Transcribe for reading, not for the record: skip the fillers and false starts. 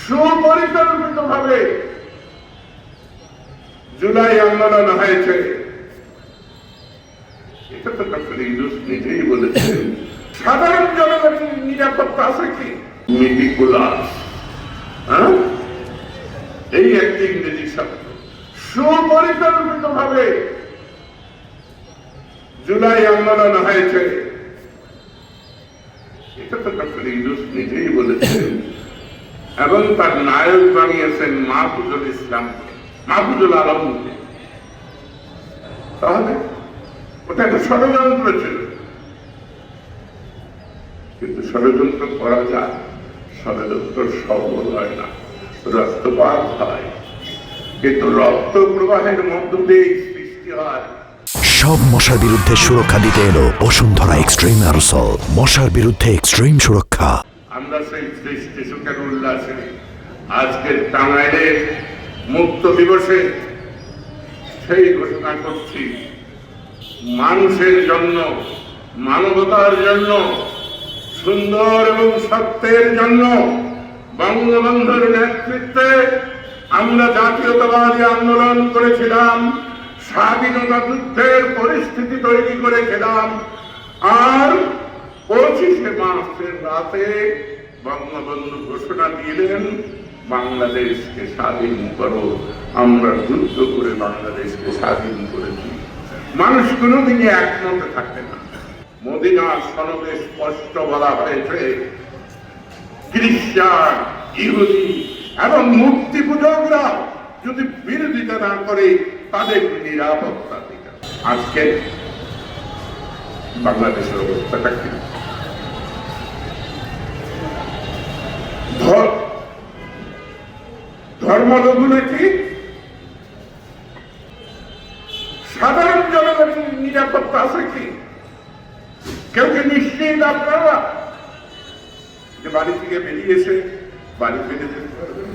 সুপরিকল্পিতভাবে জুলাই আন্দোলন হয়েছে। এটা তো ডক্টর ইউনূস নিজেই বলেছেন। সাধারণ জনগণের নিরাপত্তা আছে কি? মিটিকুলাস, এই একটি ইংরেজি শব্দ। সুপরিকল্পিতভাবে জুলাই আন্দোলন হয়েছে। এটা তো ডক্টর ইউনূস নিজেই বলেছেন এবং তার নায়ক বানিয়েছেন মাহফুজুল ইসলামকে, মাহফুজুল আলমকে। তাহলে ওটা একটা ষড়যন্ত্র ছিল, কিন্তু ষড়যন্ত্র করা যায়, ষড়যন্ত্র সফল হয় না, রক্তপাত হয়, কিন্তু রক্ত প্রবাহের মধ্য দিয়ে সৃষ্টি হয়। সব মশার বিরুদ্ধে সুরক্ষা দিতে এলো বসুন্ধরা এক্সট্রিম অ্যারোসল, মশার বিরুদ্ধে এক্সট্রিম সুরক্ষা। আমরা সেই সৃষ্টি সুখের উল্লাসে আজকের টাঙ্গাইলের মুক্ত দিবসে সেই ঘোষণা করছি, মানুষের জন্য, মানবতার জন্য, সুন্দর এবং সত্যের জন্য বঙ্গবন্ধুর নেতৃত্বে আমরা জাতীয়তাবাদী আন্দোলন করেছিলাম, স্বাধীনতা যুদ্ধের পরিস্থিতি তৈরি করেছিলাম। আর 25শে মার্চের রাতে বঙ্গবন্ধু ঘোষণা দিলেন, বাংলাদেশকে স্বাধীন করো। আমরা যুদ্ধ করে বাংলাদেশকে স্বাধীন করেছি। মানুষ কোনোদিনই একমতে থাকে না। মদিনার সনদে স্পষ্ট বলা হয়েছে, খ্রিস্টান, ইহুদি এবং মূর্তি পূজকরা যদি বিরোধিতা না করে তাদের নিরাপত্তা দিতে। আজকে বাংলাদেশের অবস্থাটা কি? ধর্মলঘু নাকি? সাধারণ জনগণের নিরাপত্তা আছে কি? কেউ কি নিশ্চিত আপনারা যে বাড়ি থেকে বেরিয়েছে বাড়ি ফিরে যেতে পারবেন?